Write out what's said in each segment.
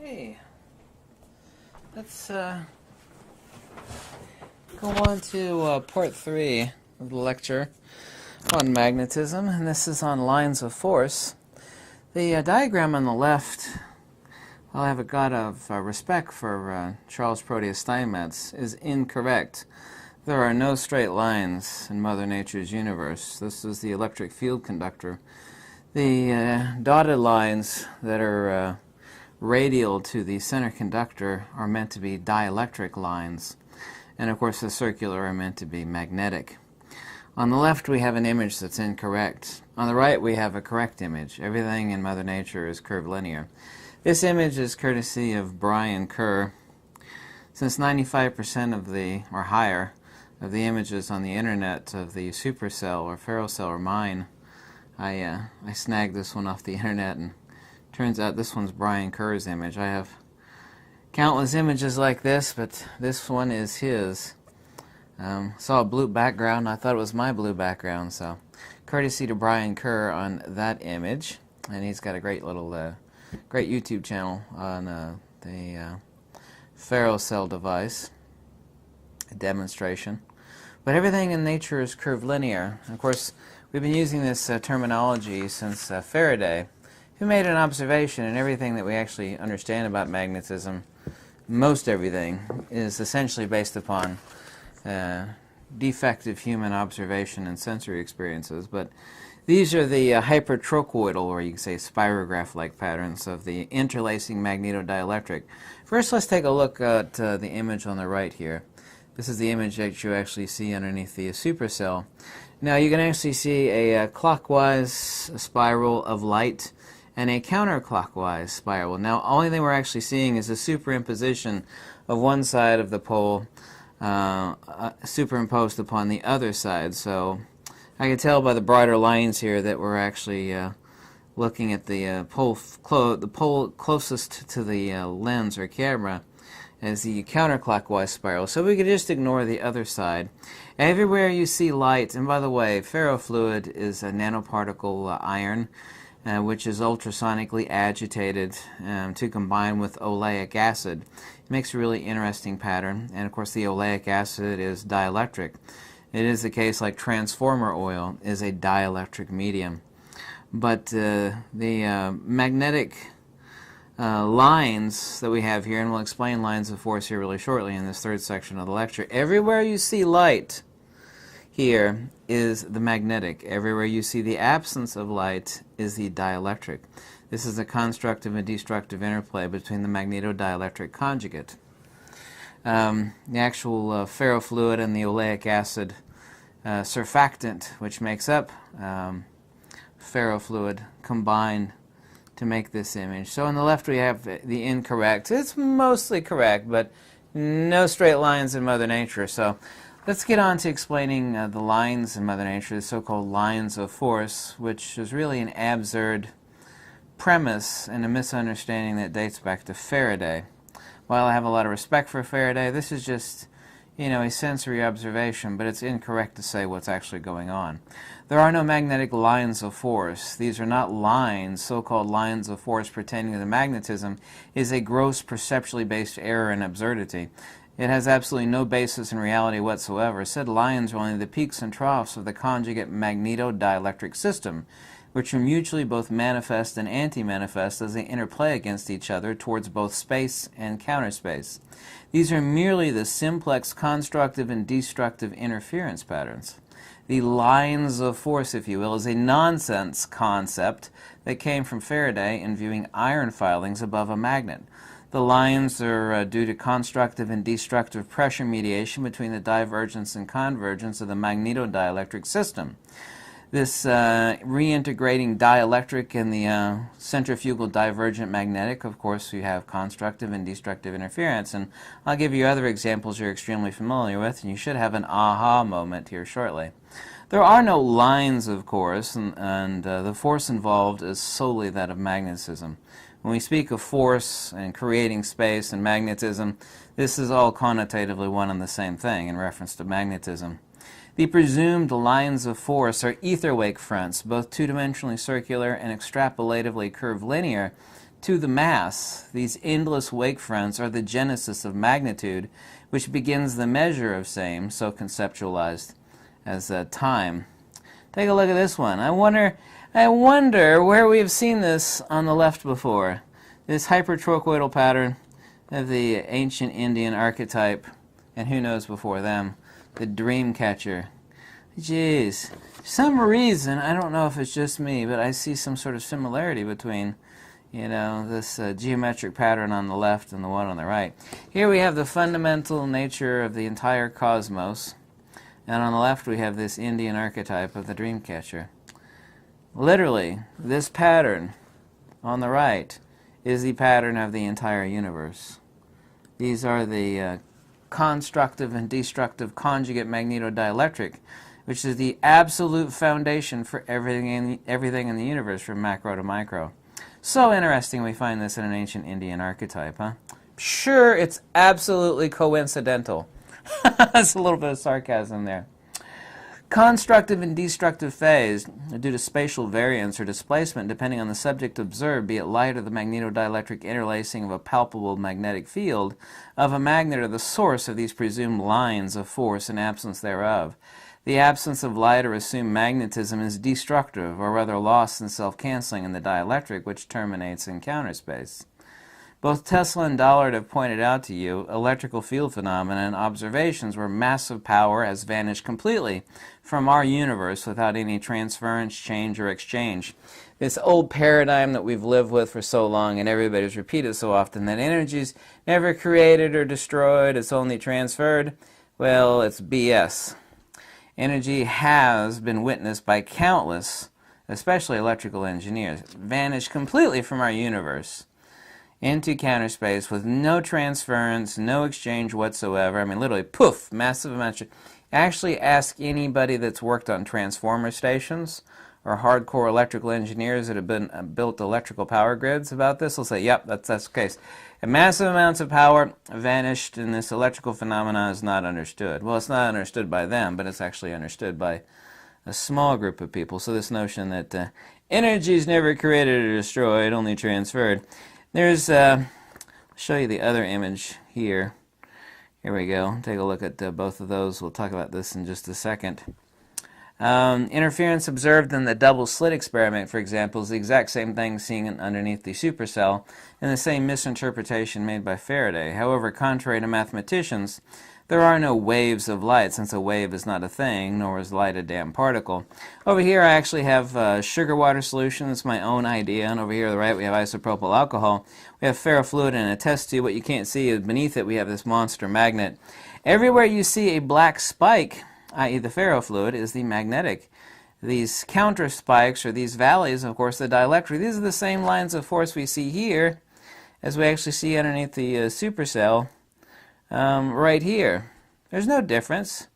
Okay, let's go on to part 3 of the lecture on magnetism, and this is on lines of force. The diagram on the left, while I have a lot of respect for Charles Proteus Steinmetz, is incorrect. There are no straight lines in Mother Nature's universe. This is the electric field conductor. The dotted lines that are radial to the center conductor are meant to be dielectric lines, and of course the circular are meant to be magnetic. On the left we have an image that's incorrect. On the right we have a correct image. Everything in Mother Nature is curvilinear. This image is courtesy of Brian Kerr. Since 95% of the, or higher, of the images on the internet of the supercell or ferrocell are mine, I snagged this one off the internet, and turns out this one's Brian Kerr's image. I have countless images like this, but this one is his. Saw a blue background. I thought it was my blue background, so courtesy to Brian Kerr on that image. And he's got a great little, great YouTube channel on the ferrocell device, a demonstration. But everything in nature is curvilinear. Of course, we've been using this terminology since Faraday, who made an observation, and everything that we actually understand about magnetism, most everything, is essentially based upon defective human observation and sensory experiences. But these are the hypertrochoidal, or you can say spirograph-like patterns of the interlacing magnetodielectric. First, let's take a look at the image on the right here. This is the image that you actually see underneath the supercell. Now you can actually see a clockwise spiral of light and a counterclockwise spiral. Now, only thing we're actually seeing is a superimposition of one side of the pole superimposed upon the other side. So I can tell by the brighter lines here that we're actually looking at the pole closest to the lens or camera as the counterclockwise spiral. So we could just ignore the other side. Everywhere you see light, and by the way, ferrofluid is a nanoparticle iron, which is ultrasonically agitated to combine with oleic acid. It makes a really interesting pattern, and of course the oleic acid is dielectric. It is the case like transformer oil is a dielectric medium. But the magnetic lines that we have here, and we'll explain lines of force here really shortly in this third section of the lecture. Everywhere you see light here is the magnetic. Everywhere you see the absence of light is the dielectric. This is a constructive and destructive interplay between the magnetodielectric conjugate. The actual ferrofluid and the oleic acid surfactant, which makes up ferrofluid, combine to make this image. So on the left we have the incorrect. It's mostly correct, but no straight lines in Mother Nature. So let's get on to explaining the lines in Mother Nature, the so-called lines of force, which is really an absurd premise and a misunderstanding that dates back to Faraday. While I have a lot of respect for Faraday, this is just, a sensory observation, but it's incorrect to say what's actually going on. There are no magnetic lines of force. These are not lines. So-called lines of force pertaining to magnetism is a gross perceptually based error and absurdity. It has absolutely no basis in reality whatsoever. Said lines are only the peaks and troughs of the conjugate magnetodielectric system, which are mutually both manifest and anti-manifest as they interplay against each other towards both space and counterspace. These are merely the simplex constructive and destructive interference patterns. The lines of force, if you will, is a nonsense concept that came from Faraday in viewing iron filings above a magnet. The lines are due to constructive and destructive pressure mediation between the divergence and convergence of the magnetodielectric system. This reintegrating dielectric and the centrifugal divergent magnetic, of course, you have constructive and destructive interference. And I'll give you other examples you're extremely familiar with, and you should have an aha moment here shortly. There are no lines, of course, and the force involved is solely that of magnetism. When we speak of force and creating space and magnetism, this is all connotatively one and the same thing in reference to magnetism. The presumed lines of force are ether wake fronts, both two-dimensionally circular and extrapolatively curvilinear, to the mass. These endless wake fronts are the genesis of magnitude, which begins the measure of same, so conceptualized as time. Take a look at this one. I wonder where we have seen this on the left before. This hypertrochoidal pattern of the ancient Indian archetype, and who knows before them, the dream catcher. Jeez. For some reason, I don't know if it's just me, but I see some sort of similarity between, this geometric pattern on the left and the one on the right. Here we have the fundamental nature of the entire cosmos, and on the left we have this Indian archetype of the dream catcher. Literally, this pattern on the right is the pattern of the entire universe. These are the constructive and destructive conjugate magnetodielectric, which is the absolute foundation for everything in the universe, from macro to micro. So interesting we find this in an ancient Indian archetype, huh? Sure, it's absolutely coincidental. That's a little bit of sarcasm there. Constructive and destructive phase are due to spatial variance or displacement depending on the subject observed, be it light or the magnetodielectric interlacing of a palpable magnetic field of a magnet or the source of these presumed lines of force and absence thereof. The absence of light or assumed magnetism is destructive, or rather lost and self-canceling in the dielectric, which terminates in counter space. Both Tesla and Dollard have pointed out to you electrical field phenomena and observations where massive power has vanished completely from our universe without any transference, change, or exchange. This old paradigm that we've lived with for so long and everybody's repeated so often, that energy's never created or destroyed, it's only transferred, well, it's BS. Energy has been witnessed by countless, especially electrical engineers, vanish completely from our universe into counter space with no transference, no exchange whatsoever. I mean, literally, poof, massive amounts. Actually ask anybody that's worked on transformer stations or hardcore electrical engineers that have been built electrical power grids about this. They'll say, yep, that's the case. And massive amounts of power vanished, and this electrical phenomena is not understood. Well, it's not understood by them, but it's actually understood by a small group of people. So this notion that energy is never created or destroyed, only transferred. There's, I'll show you the other image here. Here we go. Take a look at both of those. We'll talk about this in just a second. Interference observed in the double slit experiment, for example, is the exact same thing seen underneath the supercell, and the same misinterpretation made by Faraday. However, contrary to mathematicians, there are no waves of light, since a wave is not a thing, nor is light a damn particle. Over here I actually have sugar water solution. That's my own idea. And over here on the right we have isopropyl alcohol. We have ferrofluid in a test tube. What you can't see is beneath it we have this monster magnet. Everywhere you see a black spike, i.e. the ferrofluid, is the magnetic. These counter spikes, or these valleys, of course, the dielectric. These are the same lines of force we see here as we actually see underneath the supercell. Right here. There's no difference.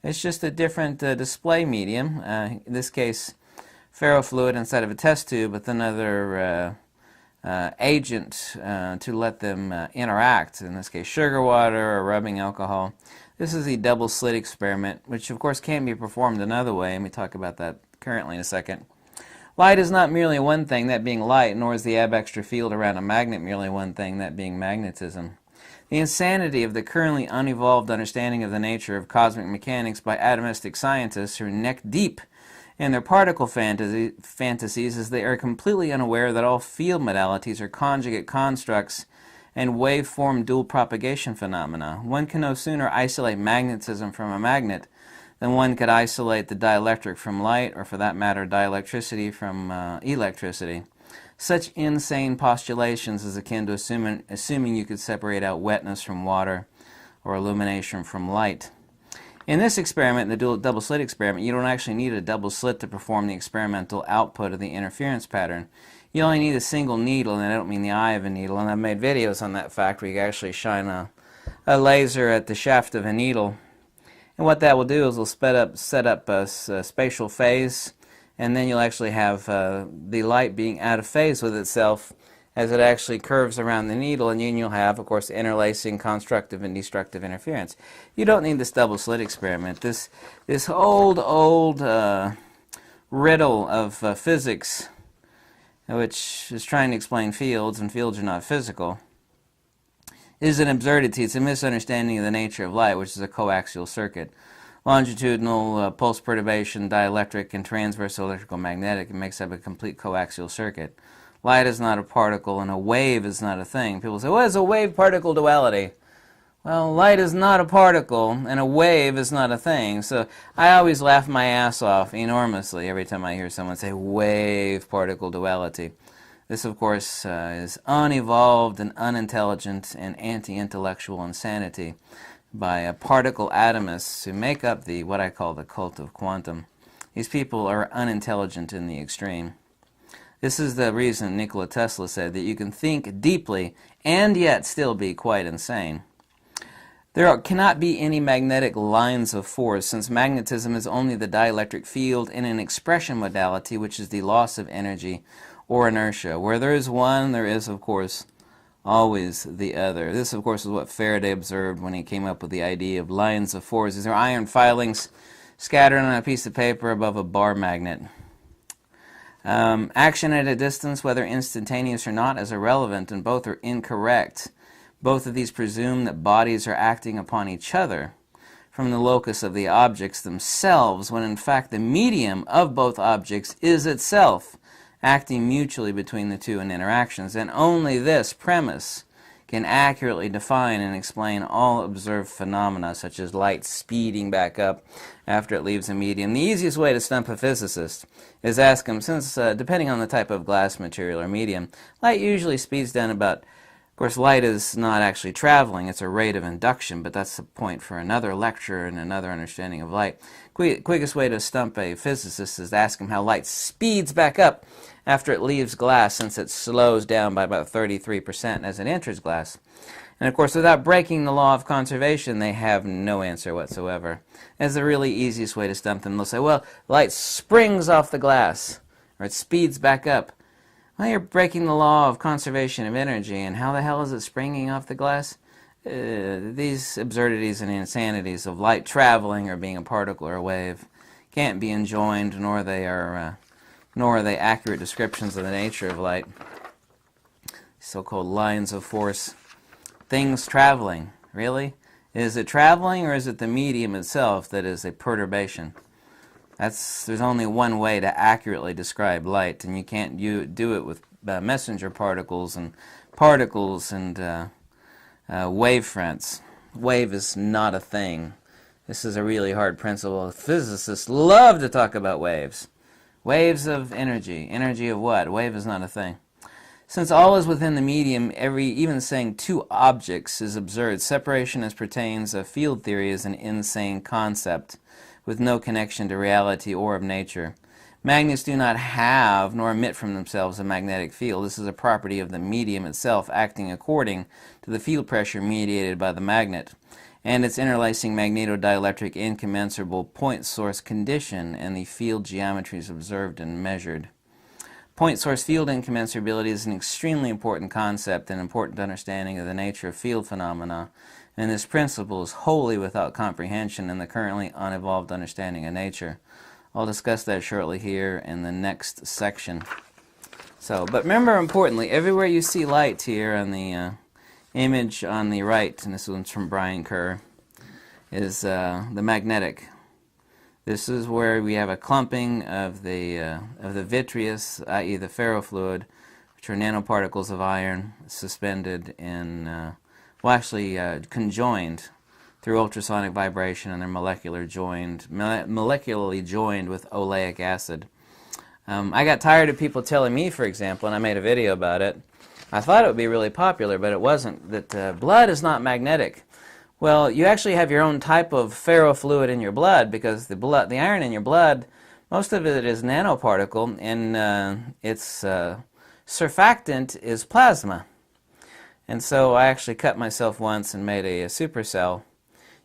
It's just a different display medium. In this case, ferrofluid instead of a test tube with another agent to let them interact. In this case, sugar water or rubbing alcohol. This is the double slit experiment, which of course can be performed another way, and we talk about that currently in a second. Light is not merely one thing, that being light, nor is the ambidextrous field around a magnet merely one thing, that being magnetism. The insanity of the currently unevolved understanding of the nature of cosmic mechanics by atomistic scientists who are neck deep in their particle fantasies is they are completely unaware that all field modalities are conjugate constructs and waveform dual propagation phenomena. One can no sooner isolate magnetism from a magnet than one could isolate the dielectric from light, or for that matter, dielectricity from electricity. Such insane postulations is akin to assuming you could separate out wetness from water or illumination from light. In this experiment, the double slit experiment, you don't actually need a double slit to perform the experimental output of the interference pattern. You only need a single needle, and I don't mean the eye of a needle, and I've made videos on that fact where you can actually shine a laser at the shaft of a needle. And what that will do is it'll set up a spatial phase, and then you'll actually have the light being out of phase with itself as it actually curves around the needle, and then you'll have, of course, interlacing constructive and destructive interference. You don't need this double slit experiment. This old riddle of physics which is trying to explain fields, and fields are not physical, is an absurdity. It's a misunderstanding of the nature of light, which is a coaxial circuit. Longitudinal, pulse perturbation, dielectric, and transverse electrical magnetic. It makes up a complete coaxial circuit. Light is not a particle, and a wave is not a thing. People say, what is a wave-particle duality? Well, light is not a particle, and a wave is not a thing. So I always laugh my ass off enormously every time I hear someone say wave-particle duality. This, of course, is unevolved and unintelligent and anti-intellectual insanity by particle atomists who make up what I call the cult of quantum. These people are unintelligent in the extreme. This is the reason Nikola Tesla said that you can think deeply and yet still be quite insane. There cannot be any magnetic lines of force, since magnetism is only the dielectric field in an expression modality, which is the loss of energy or inertia. Where there is one, there is, of course, always the other. This, of course, is what Faraday observed when he came up with the idea of lines of force. These are iron filings scattered on a piece of paper above a bar magnet. Action at a distance, whether instantaneous or not, is irrelevant, and both are incorrect. Both of these presume that bodies are acting upon each other from the locus of the objects themselves, when in fact the medium of both objects is itself acting mutually between the two in interactions. And only this premise can accurately define and explain all observed phenomena, such as light speeding back up after it leaves a medium. The easiest way to stump a physicist is ask him, since depending on the type of glass material or medium, light usually speeds down about, of course, light is not actually traveling, it's a rate of induction, but that's the point for another lecture and another understanding of light. Quickest way to stump a physicist is to ask him how light speeds back up after it leaves glass, since it slows down by about 33% as it enters glass. And of course, without breaking the law of conservation, they have no answer whatsoever. That's the really easiest way to stump them. They'll say, well, light springs off the glass, or it speeds back up. Well, you're breaking the law of conservation of energy, and how the hell is it springing off the glass? These absurdities and insanities of light traveling or being a particle or a wave can't be enjoined, nor are they accurate descriptions of the nature of light. So-called lines of force. Things traveling. Really? Is it traveling, or is it the medium itself that is a perturbation? There's only one way to accurately describe light, and you can't do it with messenger particles and wave fronts. Wave is not a thing. This is a really hard principle. Physicists love to talk about waves. Waves of energy. Energy of what? Wave is not a thing. Since all is within the medium, even saying two objects is absurd. Separation as pertains to field theory is an insane concept with no connection to reality or of nature. Magnets do not have nor emit from themselves a magnetic field. This is a property of the medium itself, acting according to the field pressure mediated by the magnet and its interlacing magnetodielectric incommensurable point source condition and the field geometries observed and measured. Point source field incommensurability is an extremely important concept and important understanding of the nature of field phenomena, and this principle is wholly without comprehension in the currently unevolved understanding of nature. I'll discuss that shortly here in the next section. But remember, importantly, everywhere you see light here on the image on the right, and this one's from Brian Kerr, is the magnetic. This is where we have a clumping of the vitreous, i.e. the ferrofluid, which are nanoparticles of iron suspended in, conjoined through ultrasonic vibration, and they're molecularly joined with oleic acid. I got tired of people telling me, for example, and I made a video about it, I thought it would be really popular, but it wasn't, that blood is not magnetic. Well, you actually have your own type of ferrofluid in your blood, because the iron in your blood, most of it is nanoparticle, and its surfactant is plasma. And so I actually cut myself once and made a supercell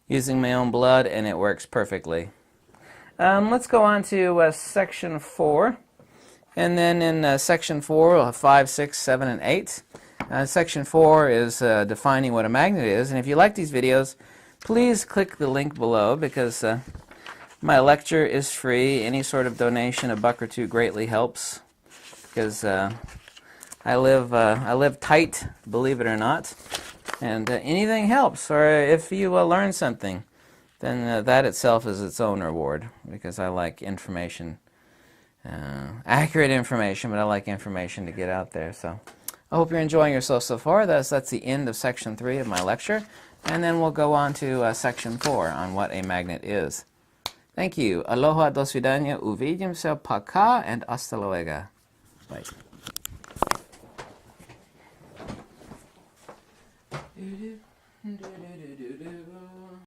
using my own blood, and it works perfectly. Let's go on to section 4. And then in section 4, we'll have 5, 6, 7, and 8. Section 4 is defining what a magnet is. And if you like these videos, please click the link below, because my lecture is free. Any sort of donation, $1 or $2, greatly helps. because I live tight, believe it or not, and anything helps. Or if you learn something, then that itself is its own reward, because I like information, accurate information, but I like information to get out there. So I hope you're enjoying yourself so far. That's the end of section 3 of my lecture, and then we'll go on to section 4 on what a magnet is. Thank you. Aloha, do svidania, uvidimся, пока, and hasta luego. Bye.